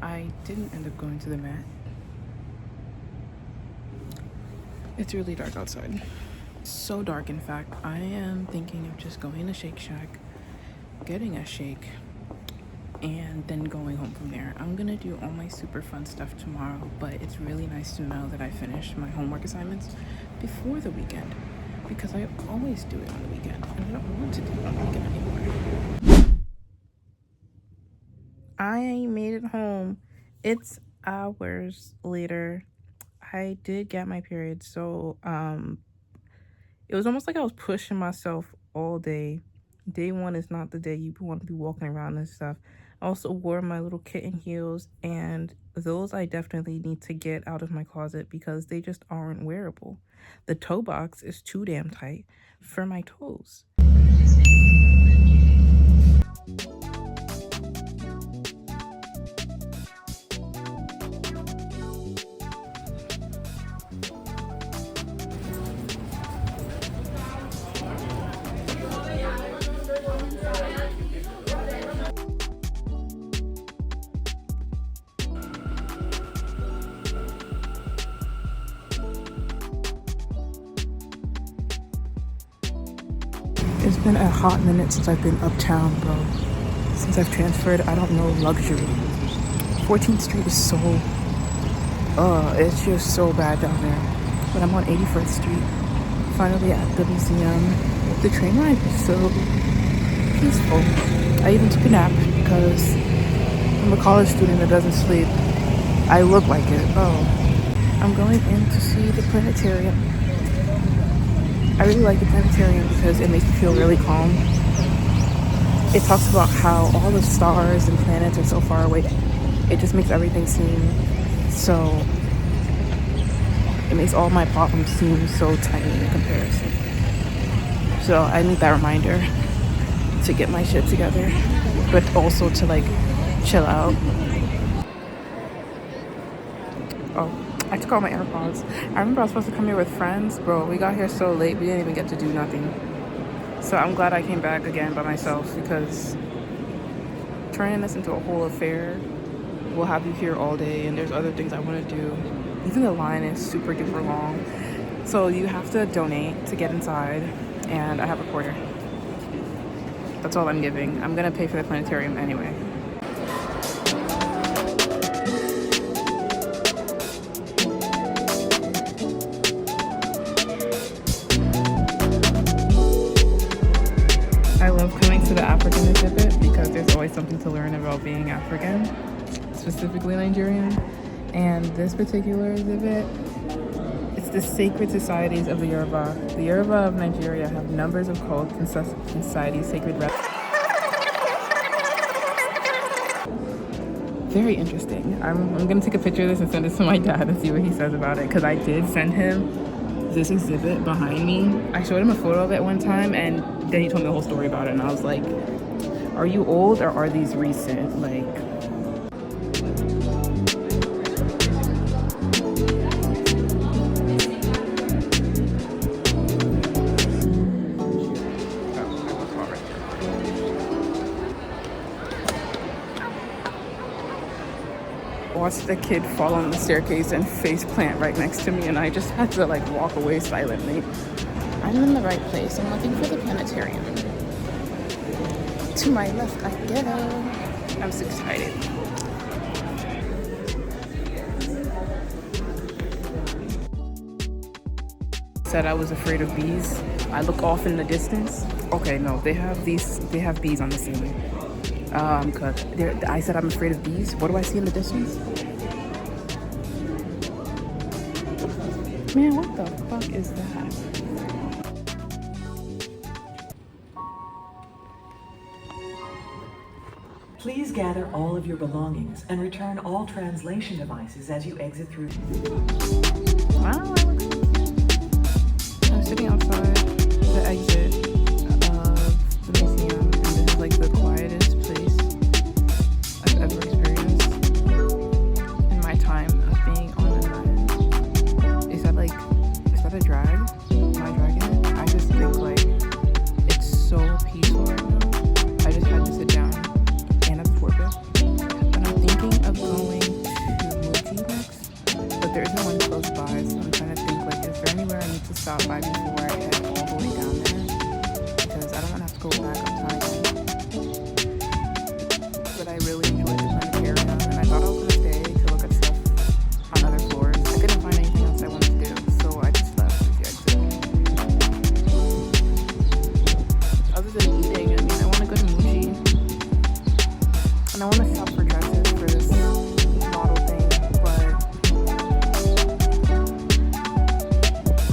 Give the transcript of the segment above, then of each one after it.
I didn't end up going to the Met. It's really dark outside. So dark, in fact. I am thinking of just going to Shake Shack, getting a shake, and then going home from there. I'm gonna do all my super fun stuff tomorrow, but it's really nice to know that I finished my homework assignments before the weekend, because I always do it on the weekend, and I don't want to do it on the weekend anymore. I made it home. It's hours later. I did get my period, so it was almost like I was pushing myself all day. Day one is not the day you want to be walking around and stuff. I also wore my little kitten heels, and those I definitely need to get out of my closet because they just aren't wearable. The toe box is too damn tight for my toes. It's been a hot minute since I've been uptown, bro. Since I've transferred, I don't know luxury. 14th Street is so, it's just so bad down there. But I'm on 81st Street, finally at the museum. The train ride is so peaceful. I even took a nap because I'm a college student that doesn't sleep. I look like it. Oh, I'm going in to see the planetarium. I really like the planetarium because it makes me feel really calm. It talks about how all the stars and planets are so far away. It just makes everything seem so, it makes all my problems seem so tiny in comparison. So I need that reminder to get my shit together, but also to like chill out. Oh, I took all my AirPods. I remember I was supposed to come here with friends. Bro, we got here so late, we didn't even get to do nothing. So I'm glad I came back again by myself, because turning this into a whole affair will have you here all day, and there's other things I want to do. Even the line is super duper long. So you have to donate to get inside, and I have a quarter. That's all I'm giving. I'm gonna pay for the planetarium anyway. I love coming to the African exhibit because there's always something to learn about being African, specifically Nigerian. And this particular exhibit, it's the sacred societies of the Yoruba. The Yoruba of Nigeria have numbers of cults and societies, sacred Very interesting. I'm gonna take a picture of this and send it to my dad and see what he says about it, because I did send him this exhibit behind me. I showed him a photo of it one time, and then he told me the whole story about it, and I was like, are you old or are these recent? Like, watched the kid fall on the staircase and face plant right next to me, and I just had to like walk away silently. I'm in the right place. I'm looking for the planetarium. To my left I go. I'm so excited. Said I was afraid of bees. I look off in the distance. Okay, no, they have bees on the ceiling. Cause I said I'm afraid of bees. What do I see in the distance? Man, what the fuck is that? Please gather all of your belongings and return all translation devices as you exit through. Wow, I'm sitting outside the exit of the museum, and this is like the quietest place I've ever experienced in my time of being on an island. Is that a drag? Am I dragging it? I just think like it's so peaceful right now. I just had to sit down and absorb it. But I'm thinking of going I want to shop for dresses for this model thing, but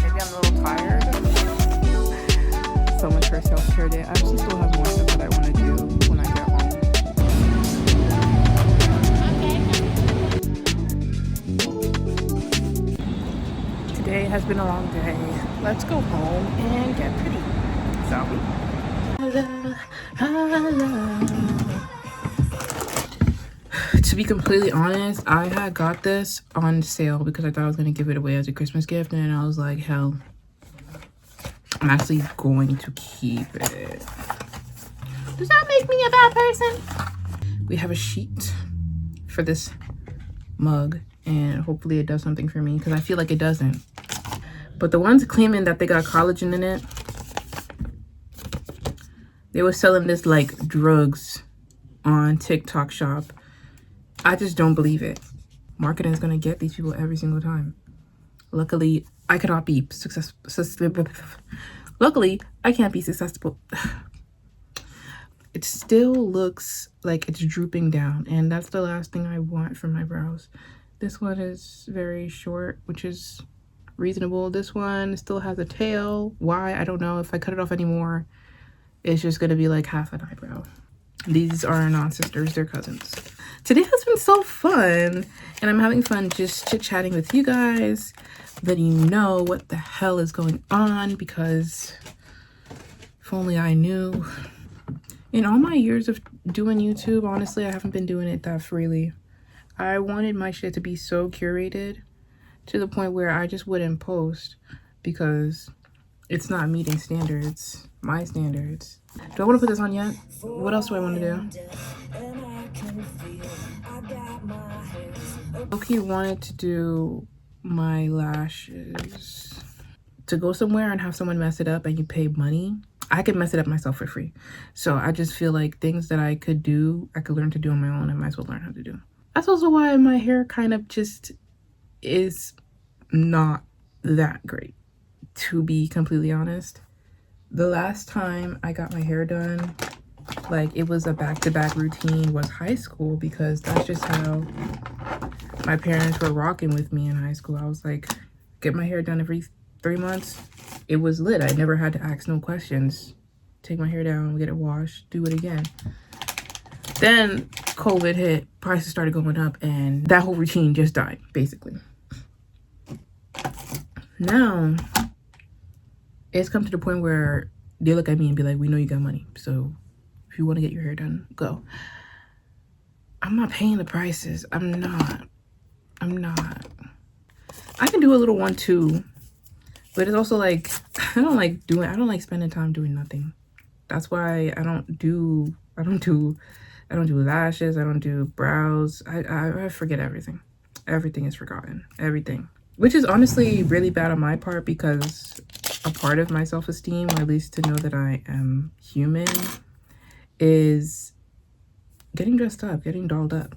maybe I'm a little tired. So much for a self-care day. I actually still have more stuff that I want to do when I get home. Today has been a long day. Let's go home and get pretty, shall we? To be completely honest, I had got this on sale because I thought I was going to give it away as a Christmas gift, and I was like, hell, I'm actually going to keep it. Does that make me a bad person? We have a sheet for this mug, and hopefully it does something for me because I feel like it doesn't. But the ones claiming that they got collagen in it, they were selling this like drugs on TikTok shop. I just don't believe it. Marketing is going to get these people every single time. Luckily, I cannot be successful. Luckily, I can't be successful. It still looks like it's drooping down, and that's the last thing I want for my brows. This one is very short, which is reasonable. This one still has a tail. Why? I don't know. If I cut it off anymore, it's just going to be like half an eyebrow. These are not sisters, they're cousins. Today has been so fun, and I'm having fun just chit-chatting with you guys, letting you know what the hell is going on, because if only I knew. In all my years of doing YouTube, honestly, I haven't been doing it that freely. I wanted my shit to be so curated to the point where I just wouldn't post because it's not meeting standards, my standards. Do I want to put this on yet? What else do I want to do? Loki wanted to do my lashes. To go somewhere and have someone mess it up and you pay money, I could mess it up myself for free. So I just feel like things that I could do, I could learn to do on my own. I might as well learn how to do. That's also why my hair kind of just is not that great, to be completely honest. The last time I got my hair done, like it was a back-to-back routine, was high school, because that's just how my parents were rocking with me in high school. I was like, get my hair done every 3 months. It was lit. I never had to ask no questions. Take my hair down, get it washed, do it again. Then COVID hit, prices started going up, and that whole routine just died, basically. Now, it's come to the point where they look at me and be like, we know you got money, so if you want to get your hair done, go. I'm not paying the prices. I'm not. I can do a little one too, but it's also like, I don't like spending time doing nothing. That's why I don't do lashes, I don't do brows. I forget everything. Everything is forgotten. Everything. Which is honestly really bad on my part, because a part of my self-esteem, or at least to know that I am human, is getting dressed up, getting dolled up.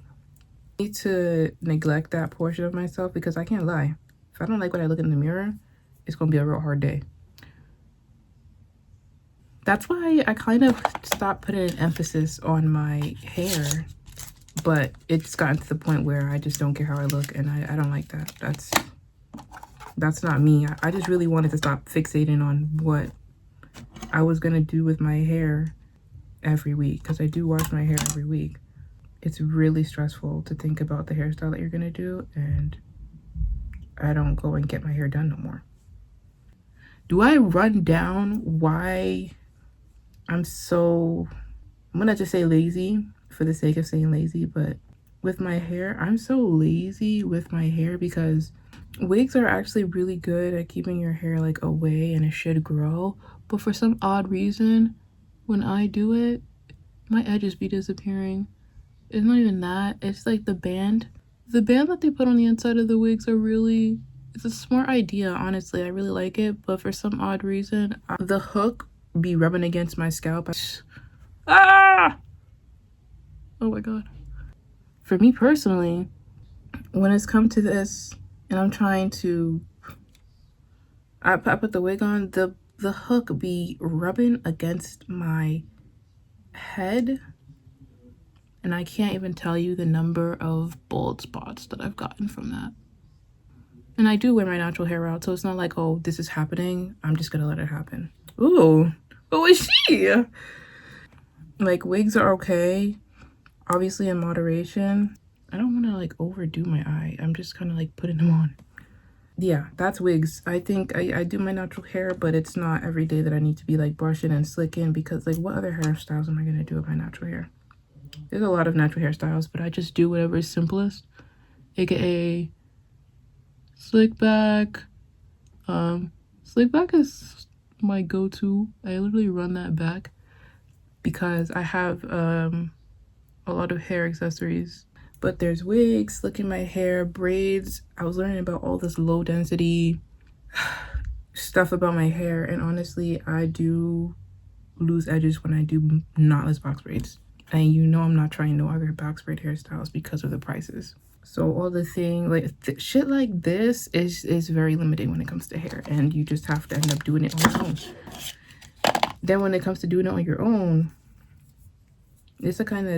I need to neglect that portion of myself, because I can't lie. If I don't like what I look in the mirror, it's gonna be a real hard day. That's why I kind of stopped putting an emphasis on my hair, but it's gotten to the point where I just don't care how I look, and I don't like that. That's not me. I just really wanted to stop fixating on what I was gonna do with my hair every week, because I do wash my hair every week. It's really stressful to think about the hairstyle that you're gonna do, and I don't go and get my hair done no more. Do I run down why I'm gonna just say lazy for the sake of saying lazy, but with my hair, I'm so lazy with my hair because wigs are actually really good at keeping your hair like away, and it should grow, but for some odd reason, when I do it, my edges be disappearing. It's not even that, it's like the band that they put on the inside of the wigs it's a smart idea, honestly. I really like it, but for some odd reason, the hook be rubbing against my scalp. Oh my god. For me personally, when it's come to this and I'm trying to I put the wig on, the hook be rubbing against my head, And I can't even tell you the number of bald spots that I've gotten from that. And I do wear my natural hair out, so it's not like, oh, this is happening, I'm just gonna let it happen. Ooh, who is she? Like, wigs are okay, obviously in moderation. I don't want to like overdo my eye. I'm just kind of like putting them on. Yeah, that's wigs. I think I do my natural hair, but it's not every day that I need to be like brushing and slicking, because like what other hairstyles am I gonna do with my natural hair? There's a lot of natural hairstyles, but I just do whatever is simplest, aka slick back. Slick back is my go-to. I literally run that back because I have a lot of hair accessories. But there's wigs, slicking my hair, braids. I was learning about all this low density stuff about my hair, and honestly, I do lose edges when I do knotless box braids. And you know I'm not trying no other box braid hairstyles because of the prices. So all the thing, like shit like this is very limiting when it comes to hair, and you just have to end up doing it on your own. Then when it comes to doing it on your own, this the kind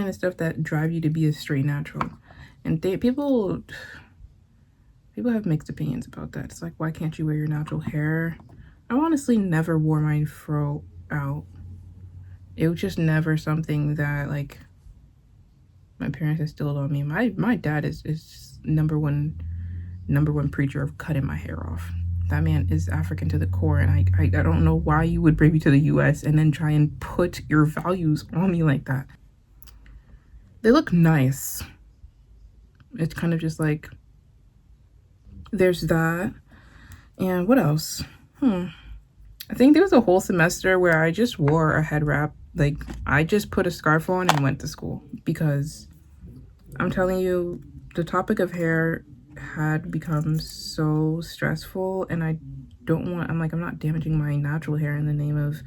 of stuff that drive you to be a straight natural. And people have mixed opinions about that. It's like, why can't you wear your natural hair? I honestly never wore my fro out. It was just never something that like my parents instilled on me. My dad is number one preacher of cutting my hair off. That man is African to the core, and I don't know why you would bring me to the US and then try and put your values on me like that. They look nice. It's kind of just like, there's that. And what else? I think there was a whole semester where I just wore a head wrap. Like, I just put a scarf on and went to school, because I'm telling you, the topic of hair had become so stressful, and I'm not damaging my natural hair in the name of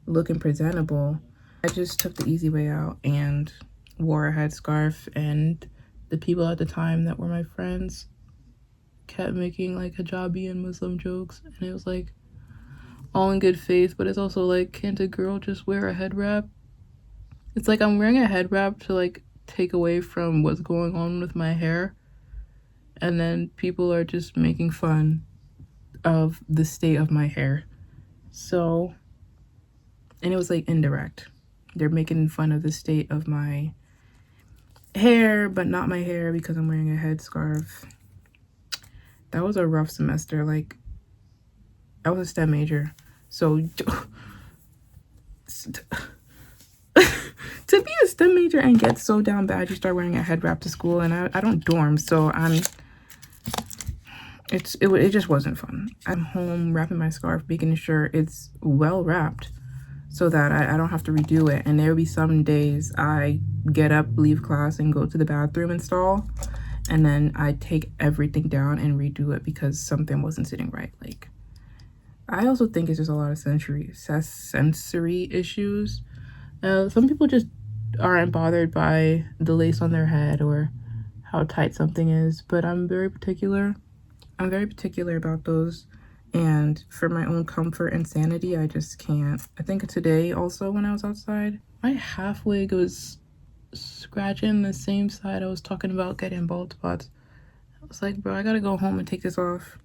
looking presentable. I just took the easy way out and wore a headscarf, and the people at the time that were my friends kept making like hijabi and Muslim jokes, and it was like all in good faith, but it's also like, can't a girl just wear a head wrap? It's like I'm wearing a head wrap to like take away from what's going on with my hair, and then people are just making fun of the state of my hair. So, and it was like indirect. They're making fun of the state of my hair, but not my hair, because I'm wearing a headscarf. That was a rough semester. Like, I was a STEM major, so to be a STEM major and get so down bad you start wearing a head wrap to school, and I don't dorm, so it just wasn't fun. I'm home wrapping my scarf, making sure it's well wrapped so that I don't have to redo it. And there will be some days I get up, leave class, and go to the bathroom and stall, and then I take everything down and redo it because something wasn't sitting right. Like, I also think it's just a lot of sensory issues. Some people just aren't bothered by the lace on their head or how tight something is, but I'm very particular. I'm very particular about those, and for my own comfort and sanity, I just can't. I think today also, when I was outside, my half wig was scratching the same side I was talking about getting bald spots. I was like, bro, I gotta go home and take this off.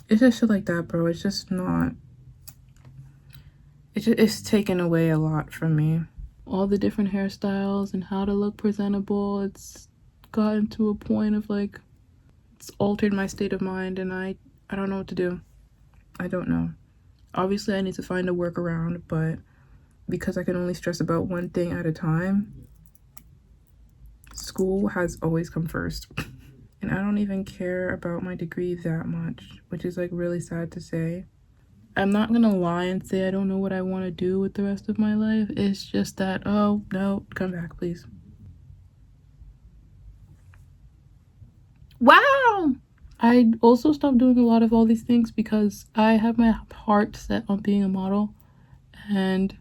It's just shit like that, bro. It's just not, it's taken away a lot from me. All the different hairstyles and how to look presentable, it's gotten to a point of like, it's altered my state of mind, and I don't know what to do. I don't know. Obviously, I need to find a workaround, but because I can only stress about one thing at a time, school has always come first. And I don't even care about my degree that much, which is like really sad to say. I'm not gonna lie and say I don't know what I want to do with the rest of my life. It's just that, oh no, come back, please. Wow! I also stopped doing a lot of all these things because I have my heart set on being a model, and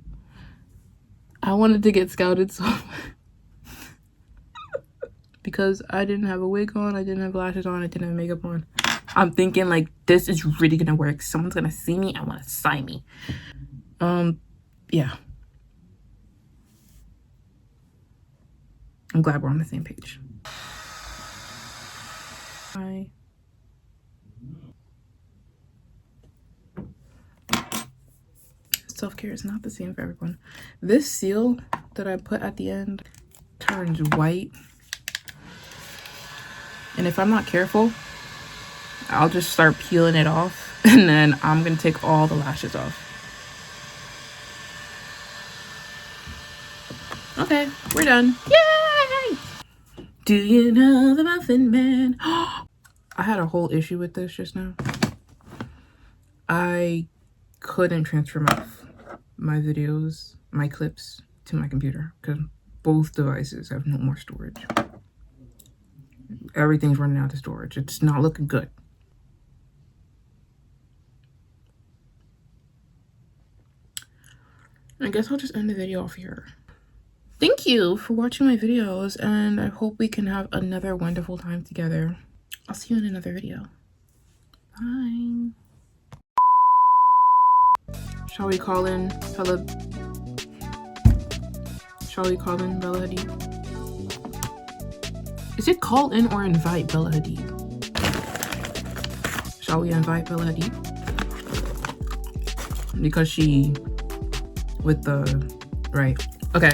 I wanted to get scouted so because I didn't have a wig on, I didn't have lashes on, I didn't have makeup on. I'm thinking like, this is really gonna work. Someone's gonna see me and want to sign me. Yeah. I'm glad we're on the same page. Bye. Self-care is not the same for everyone. This seal that I put at the end turns white. And if I'm not careful, I'll just start peeling it off. And then I'm going to take all the lashes off. Okay, we're done. Yay! Do you know the Muffin Man? I had a whole issue with this just now. I couldn't transfer my videos, my clips to my computer because both devices have no more storage. Everything's running out of storage. It's not looking good. I guess I'll just end the video off here. Thank you for watching my videos, and I hope we can have another wonderful time together. I'll see you in another video. Bye. Shall we call in Bella Hadid? Is it call in or invite Bella Hadid? Shall we invite Bella Hadid? Because she with the right. Okay.